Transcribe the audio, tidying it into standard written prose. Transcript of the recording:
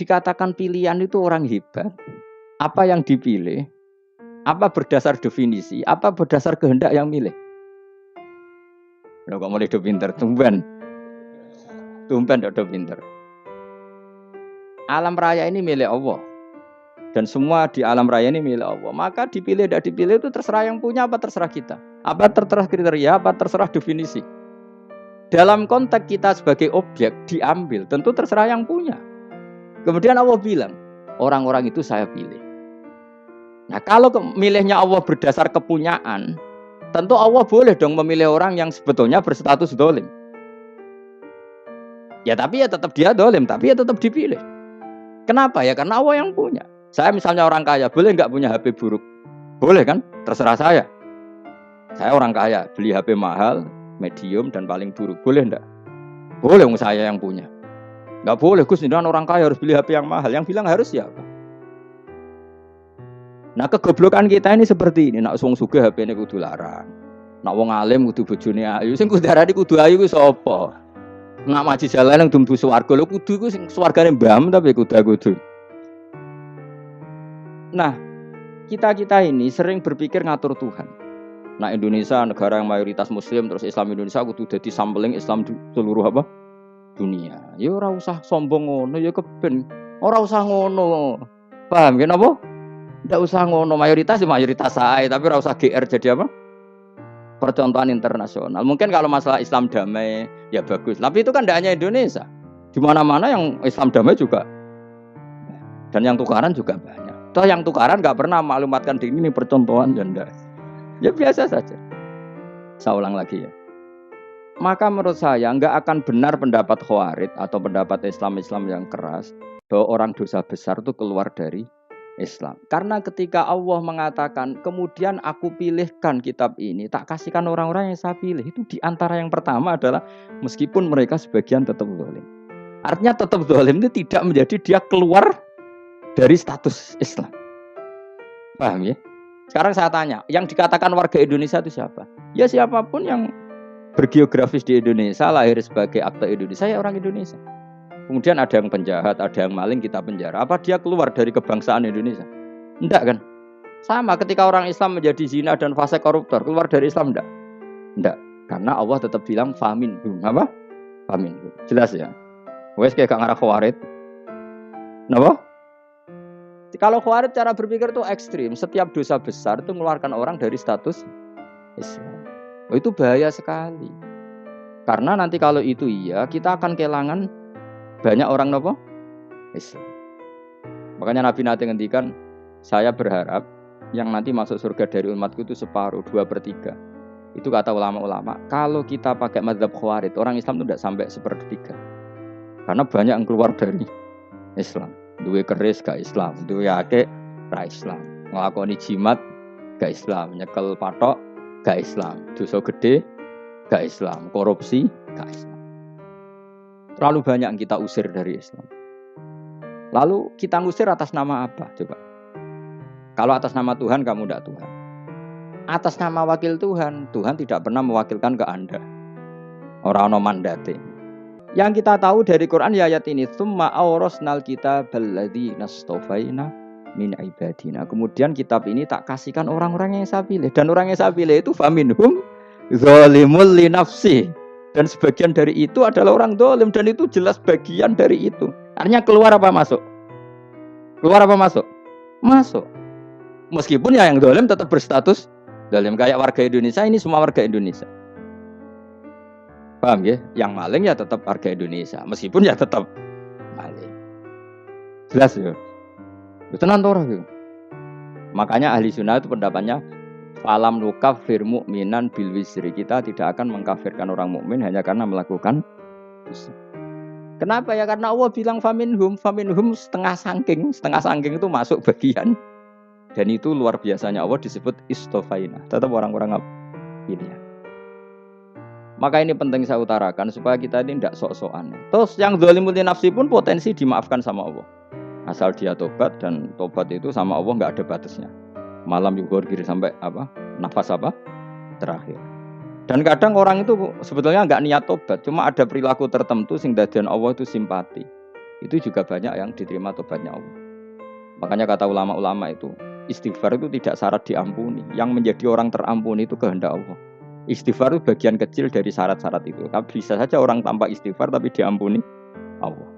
dikatakan pilihan itu orang hebat. Apa yang dipilih? Apa berdasar definisi? Apa berdasar kehendak yang milih? Lo kok mulai do pinter, tumben do pinter. Alam raya ini milik Allah. Dan semua di alam raya ini milik Allah. Maka dipilih tidak dipilih itu terserah yang punya apa terserah kita. Apa terserah kriteria, apa terserah definisi. Dalam konteks kita sebagai objek diambil, tentu terserah yang punya. Kemudian Allah bilang, orang-orang itu saya pilih. Nah kalau milihnya Allah berdasar kepunyaan, tentu Allah boleh dong memilih orang yang sebetulnya berstatus dolim. Ya tapi ya tetap dia dolim, tapi ya tetap dipilih. Kenapa ya? Karena Allah yang punya. Saya misalnya orang kaya, boleh nggak punya HP buruk? Boleh kan? Terserah saya. Saya orang kaya, beli HP mahal, medium dan paling buruk. Boleh enggak? Boleh, saya yang punya. Enggak boleh, Gus, dengan orang kaya harus beli HP yang mahal. Yang bilang harus siapa? Nah, kegoblokan kita ini seperti ini. Nak wong sugih HP-ne kudu larang. Nak wong alim kudu bojone ayu. Sing kudu darani kudu ayu ku sapa? Nak maji jalan nang dumbu swarga lho kudu ku sing swargane mbam tapi kudu. Nah, kita ini sering berpikir ngatur Tuhan. Nah, Indonesia negara yang mayoritas Muslim terus Islam Indonesia kudu dadi sampling Islam seluruh apa? Dunia. Ya ora usah sombong ngono ya keben. Ora usah ngono. Paham ya napa? Ndak usah ngono mayoritas sae tapi ora usah GR jadi apa? Percontohan internasional. Mungkin kalau masalah Islam damai ya bagus. Tapi itu kan tidak hanya Indonesia. Di mana-mana yang Islam damai juga. Dan yang tukaran juga banyak. Toh yang tukaran nggak pernah maklumatkan diri ini percontohan janda. Ya biasa saja. Saya ulang lagi ya. Maka menurut saya nggak akan benar pendapat Khawarij atau pendapat Islam yang keras bahwa orang dosa besar itu keluar dari Islam. Karena ketika Allah mengatakan kemudian aku pilihkan kitab ini tak kasihkan orang-orang yang saya pilih, itu diantara yang pertama adalah meskipun mereka sebagian tetap zalim. Artinya tetap zalim itu tidak menjadi dia keluar dari status Islam. Paham ya? Sekarang saya tanya, yang dikatakan warga Indonesia itu siapa? Ya siapapun yang bergeografis di Indonesia, lahir sebagai akte Indonesia, ya orang Indonesia. Kemudian ada yang penjahat, ada yang maling, kita penjara. Apa dia keluar dari kebangsaan Indonesia? Enggak kan? Sama ketika orang Islam menjadi zina dan fase koruptor, keluar dari Islam enggak? Enggak. Karena Allah tetap bilang faminhum. Apa? Faminhum. Jelas ya? Wes kayak gak ngarah Khawarij. Kenapa? Kalau Khawarij cara berpikir itu ekstrim. Setiap dosa besar itu mengeluarkan orang dari status Islam. Oh, itu bahaya sekali. Karena nanti kalau itu iya, kita akan kehilangan banyak orang nopo Islam. Makanya Nabi nanti ngendikan, saya berharap yang nanti masuk surga dari umatku itu separuh, 2/3. Itu kata ulama-ulama. Kalau kita pakai mazhab Khawarij, orang Islam itu tidak sampai 1/3. Karena banyak yang keluar dari Islam. Duwe keris gak Islam, duwe akeh ra Islam. Nglakoni jimat gak Islam, nyekel patok gak Islam, dosa gede gak Islam, korupsi gak Islam. Terlalu banyak yang kita usir dari Islam. Lalu kita ngusir atas nama apa? Coba. Kalau atas nama Tuhan, kamu tidak Tuhan. Atas nama wakil Tuhan, Tuhan tidak pernah mewakilkan ke Anda. Orang-orang mandate. Yang kita tahu dari Quran ya ayat ini, tsumma awrasnal kitabal ladzina istafaina min ibadina. Kemudian kitab ini tak kasihkan orang-orang yang saya pilih. Dan orang yang saya pilih itu faminhum zalimul li nafsi. Dan sebagian dari itu adalah orang zalim. Dan itu jelas bagian dari itu. Artinya keluar apa masuk? Keluar apa masuk? Masuk. Meskipun ya yang zalim tetap berstatus zalim. Kayak warga Indonesia, ini semua warga Indonesia. Paham ya? Yang maling ya tetap warga Indonesia. Meskipun ya tetap maling. Jelas ya? Tenang toh gitu. Makanya ahli sunnah itu pendapatnya falam nukafir mu'minan bil wisri. Kita tidak akan mengkafirkan orang mukmin hanya karena melakukan dosa. Kenapa ya? Karena Allah bilang faminhum setengah sangking itu masuk bagian. Dan itu luar biasanya Allah disebut istofaina. Tetap orang-orang pilihan. Maka ini penting saya utarakan supaya kita ini tidak sok-sokan. Terus yang zalimul li nafsi pun potensi dimaafkan sama Allah. Asal dia tobat, dan tobat itu sama Allah nggak ada batasnya. Malam yughur kiri sampai apa? Nafas apa? Terakhir. Dan kadang orang itu sebetulnya nggak niat tobat, cuma ada perilaku tertentu sing dadian Allah itu simpati. itu juga banyak yang diterima tobatnya Allah. Makanya kata ulama-ulama itu, istighfar itu tidak syarat diampuni. Yang menjadi orang terampuni itu kehendak Allah. Istighfar itu bagian kecil dari syarat-syarat itu. Tapi bisa saja orang tanpa istighfar tapi diampuni Allah.